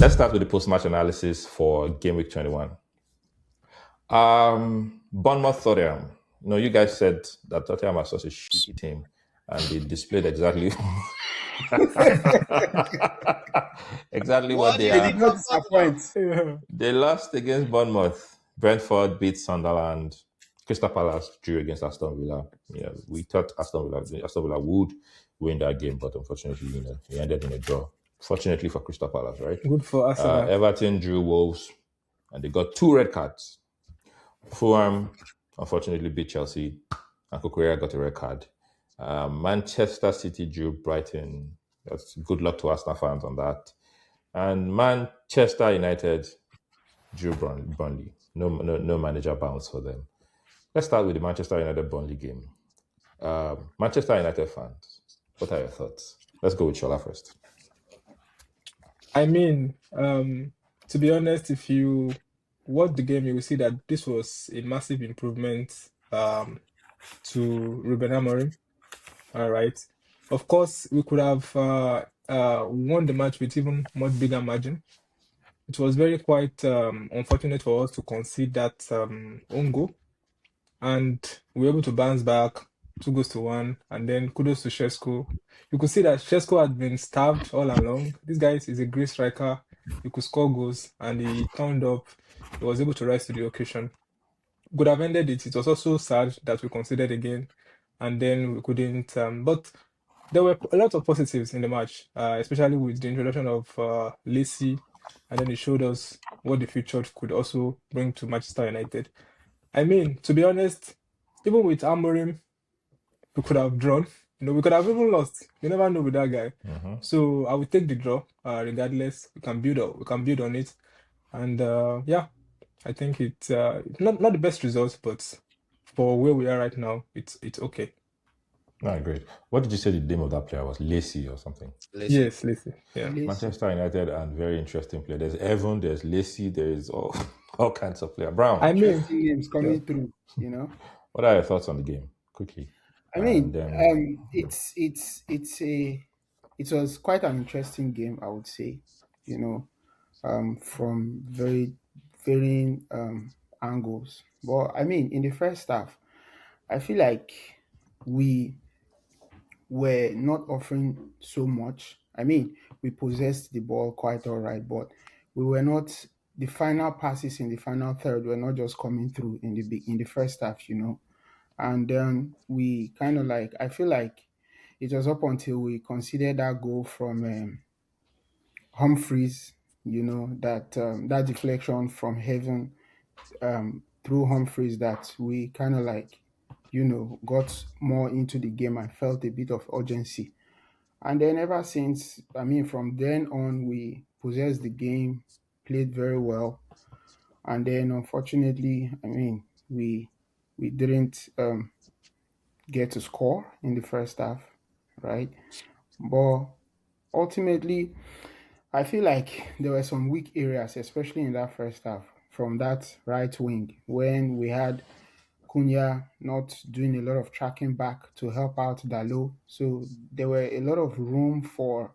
Let's start with the post-match analysis for game week 21. Bournemouth Tottenham. No, you guys said that Tottenham are such a shitty team, and they displayed exactly exactly what What do they you They are. did think not of Tottenham? disappoint. Yeah. They lost against Bournemouth. Brentford beat Sunderland. Crystal Palace drew against Aston Villa. Yeah, we thought Aston Villa would win that game, but unfortunately, it ended in a draw. Fortunately for Crystal Palace, right? Good for Arsenal. Everton drew Wolves, and they got 2 red cards. Fulham, unfortunately, beat Chelsea, and Kukurea got a red card. Manchester City drew Brighton. That's good luck to Arsenal fans on that. And Manchester United drew Burnley. No manager bounce for them. Let's start with the Manchester United Burnley game. Manchester United fans, what are your thoughts? Let's go with Shola first. I mean, to be honest, if you watch the game, you will see that this was a massive improvement to Ruben Amorim. All right. Of course, we could have won the match with even much bigger margin. It was very quite unfortunate for us to concede that own goal, and we were able to bounce back 2-1, and then kudos to Shesko. You could see that Shesko had been starved all along. This guy is a great striker. He could score goals, and he turned up. He was able to rise to the occasion. Could have ended it. It was also sad that we conceded again, and then we couldn't. But there were a lot of positives in the match, especially with the introduction of Lacey, and then it showed us what the future could also bring to Manchester United. I mean, to be honest, even with Amorim, we could have drawn. We could have even lost. You never know with that guy. So I would take the draw, regardless. We can build up. We can build on it, and yeah, I think it's not the best result, but for where we are right now, it's okay. Ah, great. What did you say the name of that player was? Lacey or something? Listen, Yes, listen, yeah. Manchester United and very interesting player. There's Evan, there's Lacey, there's all kinds of player. Brown, I mean, Interesting names yeah. coming through. what are your thoughts on the game? Quickly. I And mean, then it was quite an interesting game, I would say. From very varying angles. But I mean, in the first half, I feel like we were not offering so much. I mean, we possessed the ball quite all right, but we were not. The final passes in the final third were not just coming through in the first half. And then we kind of like, I feel like it was up until we considered that goal from Humphreys, that deflection from heaven through Humphreys, that we kind of like, got more into the game and felt a bit of urgency. And then ever since, I mean, from then on, we possessed the game, played very well. And then unfortunately, I mean, we didn't get to score in the first half, right? But ultimately, I feel like there were some weak areas, especially in that first half, from that right wing when we had Cunha not doing a lot of tracking back to help out Dalo. So there were a lot of room for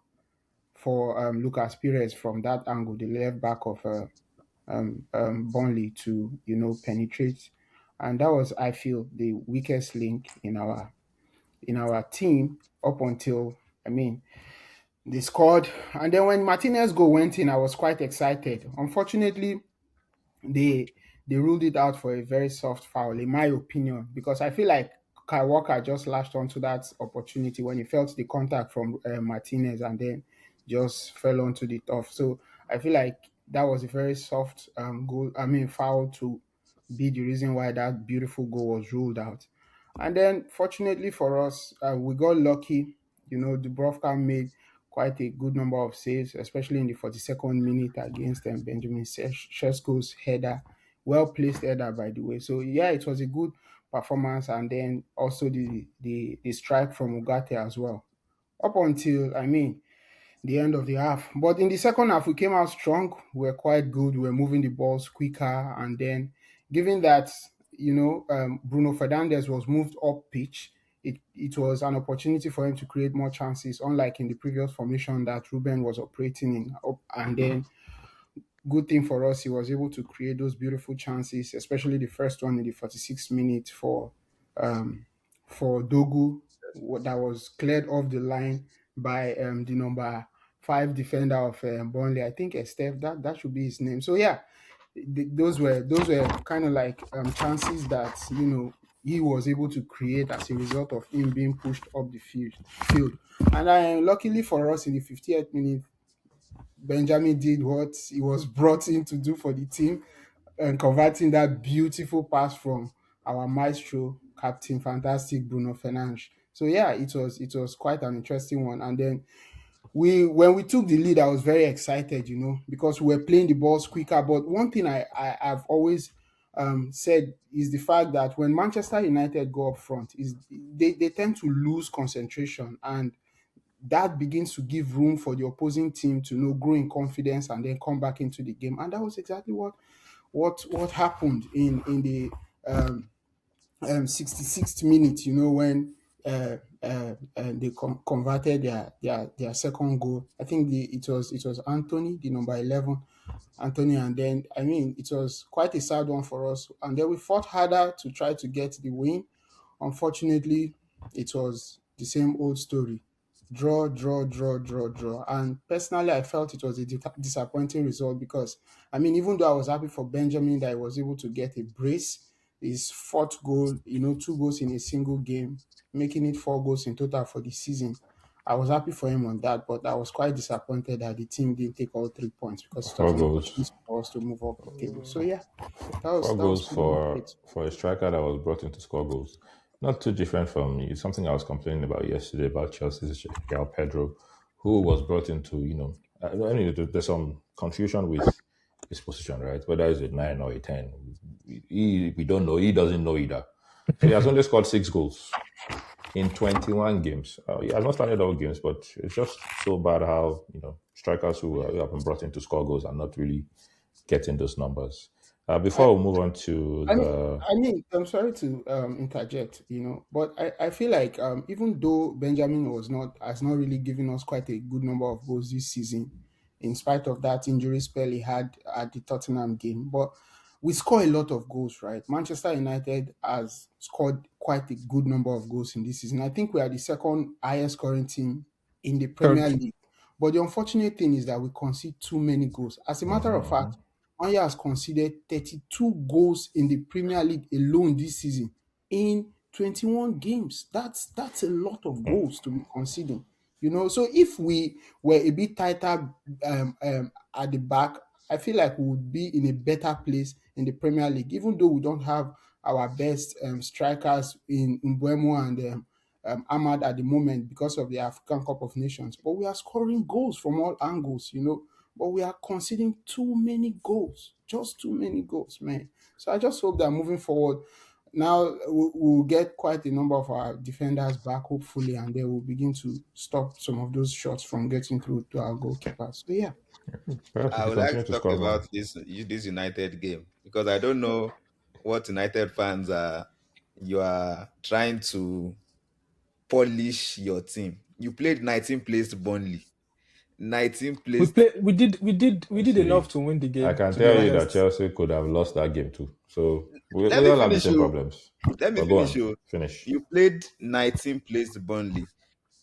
Lucas Perez from that angle, the left back of Burnley to penetrate, and that was, I feel, the weakest link in our team up until, I mean, they scored. And then when Martinez goal went in, I was quite excited. Unfortunately, they they ruled it out for a very soft foul, in my opinion, because I feel like Kyle Walker just latched onto that opportunity when he felt the contact from Martinez and then just fell onto the turf. So I feel like that was a very soft goal. I mean, foul to be the reason why that beautiful goal was ruled out. And then, fortunately for us, we got lucky. Dubrovka made quite a good number of saves, especially in the 42nd minute against Benjamin Sesko's header. Well placed header, by the way. So, yeah, it was a good performance. And then also the strike from Ugarte as well. Up until, I mean, the end of the half. But in the second half, we came out strong. We were quite good. We were moving the balls quicker. And then, given that, Bruno Fernandes was moved up pitch, it was an opportunity for him to create more chances, unlike in the previous formation that Ruben was operating in. And then good thing for us, he was able to create those beautiful chances, especially the first one in the 46th minute um, for Dogu, that was cleared off the line by the number 5 defender of Burnley. I think Estef, that should be his name. So yeah, those were kind of like chances that he was able to create as a result of him being pushed up the field. And luckily for us, in the 58th minute, Benjamin did what he was brought in to do for the team, and converting that beautiful pass from our maestro, Captain Fantastic Bruno Fernandes. So yeah, it was quite an interesting one. And then when we took the lead, I was very excited, because we were playing the balls quicker. But one thing I've always said is the fact that when Manchester United go up front, is they tend to lose concentration, and that begins to give room for the opposing team to grow in confidence and then come back into the game. And that was exactly what happened in the um, 66th minute, when they converted their second goal. I think it was Anthony, the number 11, Anthony. And then, I mean, it was quite a sad one for us. And then we fought harder to try to get the win. Unfortunately, it was the same old story. Draw, draw, draw, draw, draw. And personally, I felt it was a disappointing result because, I mean, even though I was happy for Benjamin that he was able to get a brace, his fourth goal, 2 goals in a single game, making it 4 goals in total for the season. I was happy for him on that, but I was quite disappointed that the team didn't take all 3 points because it was Four an goals. opportunity for us to move up the table. So yeah, that was Four that was goals pretty much for it. a striker that was brought in to score goals. Not too different from me. It's something I was complaining about yesterday about Chelsea's João Pedro, who was brought into, I mean, there's some confusion with his position, right? Whether it's a 9 or a 10. We don't know. He doesn't know either. So he has only scored 6 goals in 21 games. He has not started all games, but it's just so bad how, strikers who have been brought in to score goals are not really getting those numbers. I, Before we move on to I mean, the I'm sorry to interject, but I feel like even though Benjamin has not really given us quite a good number of goals this season, in spite of that injury spell he had at the Tottenham game, but we score a lot of goals, right? Manchester United has scored quite a good number of goals in this season. I think we are the second highest scoring team in the Premier Third. League. But the unfortunate thing is that we concede too many goals. As a matter of fact, Maya has conceded 32 goals in the Premier League alone this season in 21 games. That's a lot of goals to be conceding. So if we were a bit tighter at the back, I feel like we would be in a better place in the Premier League, even though we don't have our best strikers in Mbuemo and Ahmad at the moment because of the African Cup of Nations. But we are scoring goals from all angles. But we are conceding too many goals, just too many goals, man. So I just hope that moving forward, now we'll get quite a number of our defenders back, hopefully, and they will begin to stop some of those shots from getting through to our goalkeepers. So yeah, perhaps we I should would like continue to to talk score more. about this United game because I don't know what United fans are. You are trying to polish your team. You played 19 placed Burnley, 19 placed. We did enough See, to win the I game, can to be tell you that honest. Chelsea could have lost that game too. So Let we me all have the finish same you. problems. Let me But go finish on, you. finish. You played 19 placed Burnley.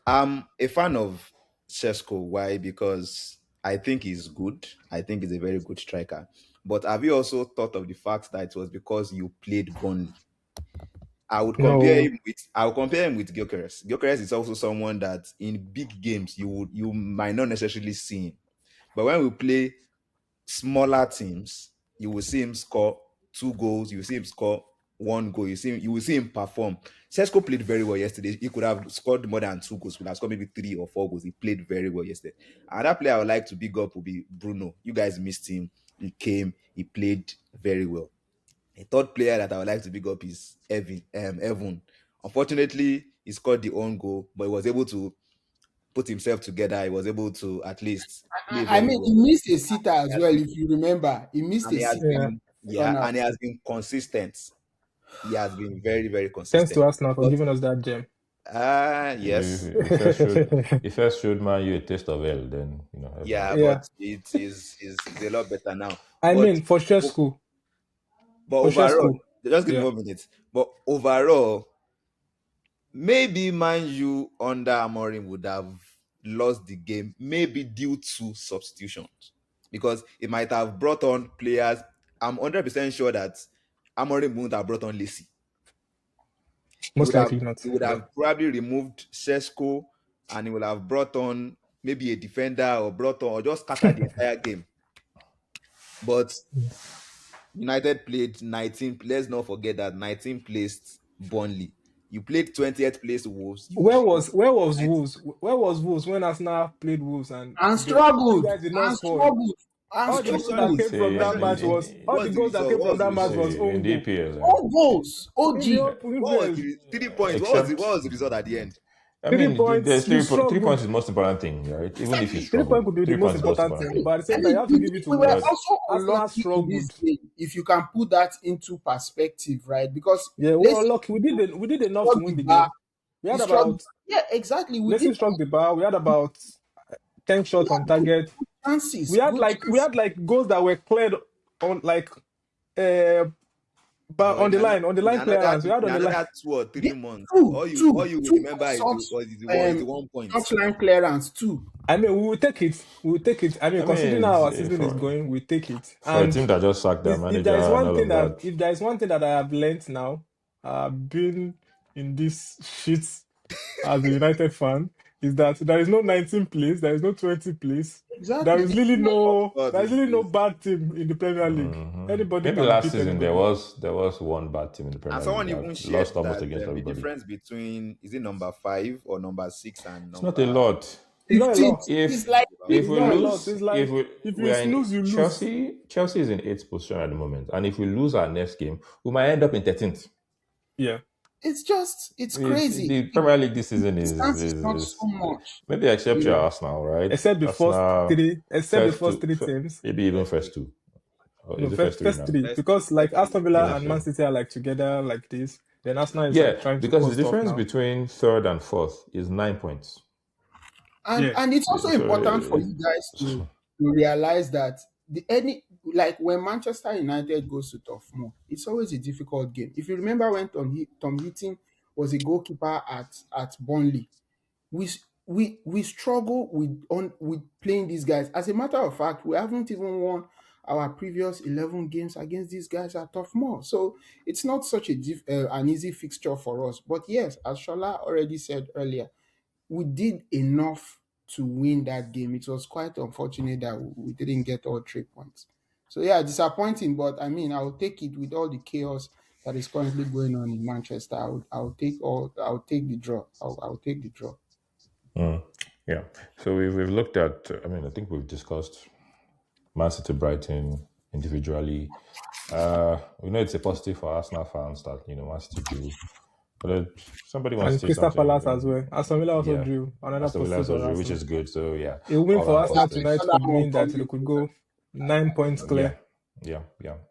I'm a fan of Shesko. Why? Because I think he's good. I think he's a very good striker. But have you also thought of the fact that it was because you played Burnley? No, I would compare him with Gyökeres. Gyökeres is also someone that in big games you might not necessarily see him. But when we play smaller teams, you will see him score 2 goals, you will see him score 1 goal, you will see him perform. Sesko played very well yesterday. He could have scored more than 2 goals, could have scored maybe 3 or 4 goals. He played very well yesterday. Another player I would like to big up would be Bruno. You guys missed him. He came, he played very well. A third player that I would like to big up is Evan. Unfortunately, he scored the own goal, but he was able to put himself together. He was able to at least play I very mean, well. he missed a sitter as well. If you remember, he missed And a he has sitter yeah. been, second yeah, half. and he has been consistent. He has been very, very Thanks consistent. to Arsenal for But giving us that gem. Yes. If first showed Man U a taste of hell, then heaven Yeah, knows. Yeah, but it is a lot better now. I But mean for Sheshko, but for overall, Sheshko, just give me yeah, 1 minute. But overall, maybe Man U under Amorim would have lost the game, maybe due to substitutions, because it might have brought on players. I'm 100% sure that Amorim wouldn't have brought on Lacy. He most would have likely not. he would Yeah, have probably removed Sesko, and he would have brought on maybe a defender, or brought on, or just scattered the entire game. But United played 19. Let's not forget that 19 placed Burnley. You played 20th place Wolves. You where was Wolves? Where was Wolves when Arsenal played Wolves and And you struggled, guys did not and score? struggled, and All the goals that struggled. came from See, that match was all What's the the goals that result? came What from was the that match result? was see own in the goal EPL, All goals, in the OG. opening What was phase. the 3 points? except What was the result at the end? I Three mean, points, there's you 3 points struggled. is the most important thing, right? Even if you Exactly. 3 points struggle, could be the three most points is the most important important thing, thing. but at the I same time, you mean, have to give it to we were Wolves. But also Arsenal unlucky in this struggled. game, if you can put that into perspective, right? Because Yeah, we let's were say lucky. We did enough to struck win the the bar, game. We we had struck. about Yeah, exactly. We did Leslie struck the bar. We had about 10 shots on target. chances, We had good like we chances. had like goals that were cleared on like uh but But on the in line another clearance. We had in on the line. another 2 or 3 The, months, two, all two, you will two remember is such the 1 point. touchline clearance, two. I mean, we will take it. We will take it. I mean, I mean, considering how our season is for going, we take it. a And team that just sacked their if manager there is and one all thing of that that, if there is one thing that I have learned now, being in this shit as a United fan, is that there is no 19 place, there is no 20 place. There Exactly. is really Of no course, there's really no bad team in the Premier League. Anybody maybe can last beat season anybody. there was one bad team in the and Premier League someone that even shared lost almost that against the everybody. difference between, is it number 5 or number 6 and It's not a number lot. It's not a 15th lot. is If like about if It's we not a 5? lot. lose, It's if like we if we you are in snooze, you lose. Chelsea is in 8th position at the moment, and if we lose our next game, we might end up in 13th. Yeah. it's It's crazy. the Premier League this season Distance is not so is much. maybe except your Yeah. Arsenal, right? Except the first Arsenal three, except the first first two, three teams. maybe even First 3. first two. Or No, is it first three first now? three. First 3. Because like First 3. Aston Villa Yeah, and Man so City are like together like this. Then Arsenal is yeah, like trying to because the coast off difference now. between third and fourth is 9 points. Yeah. And it's also So important for you guys to realize that the any like when Manchester United goes to Tottenham, it's always a difficult game. If you remember when Tom Heaton was a goalkeeper at Burnley, we struggle with playing these guys. As a matter of fact, we haven't even won our previous 11 games against these guys at Tottenham. So it's not such an easy fixture for us. But yes, as Shola already said earlier, we did enough to win that game. It was quite unfortunate that we didn't get all 3 points. So yeah, disappointing, but I mean, I'll take it with all the chaos that is currently going on in Manchester. I'll take the draw. I'll take the draw. Mm, yeah. So we've looked at. I mean, I think we've discussed Man City, Brighton individually. We know it's a positive for Arsenal fans that Man City drew, but somebody wants And to say Crystal something. Palace as well. Aston Villa also Yeah, drew another Aston Villa positive also for drew, which Arsenal. is good. So yeah, A win all for round Arsenal positive. tonight Another could one mean that they coming. could go 9 points Yeah, clear. yeah.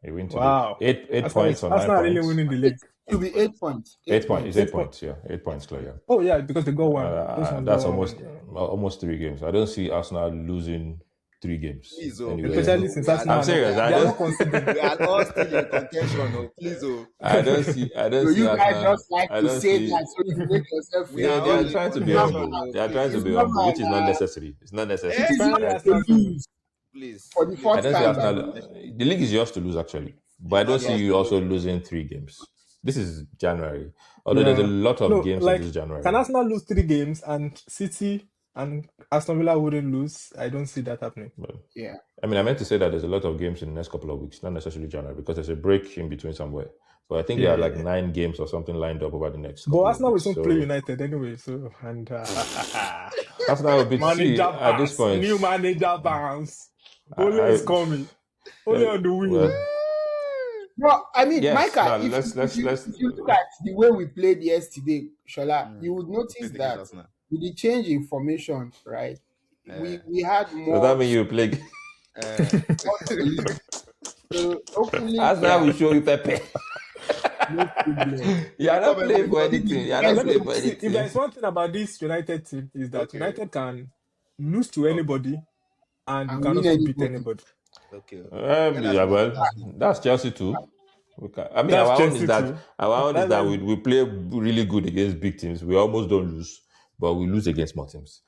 A win today. Wow. Eight points or nine Arsenal are really points. winning the It league. should be 8 points. 8 points. It's 8 points. 8 points. Yeah, 8 points clear. Yeah. Oh yeah, because they got one. Those ones got That's one. almost 3 games. I don't see Arsenal losing 3 games Please, oh, anywhere. please, Especially oh. since Arsenal I'm are not serious. We I they are don't. not conceding. are all still in contention, oh. Please, oh. I don't So see you guys Arsenal. just like I to don't say see. that so you make yourself We feel Yeah, are they all are good. in trying to It's be normal. contention, humble. oh. They are trying to Please. It's be humble, normal which is not now. necessary. It's not It necessary. Eh? is Finally yours Arsenal to to win. lose Please, for the please. I fourth don't see Let's time not by be the Arsenal. way. contention. The league is yours to lose, actually, but I It's don't not see yours Yes. to you lose. also losing 3 games. This is January, although there's a Yeah. lot of No, games in like this can January. Arsenal lose 3 games and City and Aston Villa wouldn't lose? I don't see that happening. But Yeah. I mean, I meant to say that there's a lot of games in the next couple of weeks, not necessarily January, because there's a break in between somewhere. But I think there Yeah, are yeah, like yeah. 9 games or something lined up over the next But couple of Arsenal will weeks. soon play So United anyway. So and Arsenal will beat. See, manager at this bounce, point, new manager bounce. Ole I is coming. Ole well, on the wheel. well, Well, I mean, yes. Micah, Now if you, if you let's. if you look at the way we played yesterday, Shola, you would notice Played against that Arsenal. with the change in formation, right? Uh, We had Does that more mean you play? uh, more to lead. So hopefully, Arsenal yeah. will show you Pepe. No privilege. You are not Come playing for everybody. anything. You are And not let me playing for see if there anything. is one thing about this United team is that Okay. United can lose to anybody and you And can win also beat anybody. anybody. Okay. When Yeah, Arsenal well, started. that's Chelsea too. I mean, That's our own is Chelsea that too. we play really good against big teams. We almost don't lose, but we lose against small teams.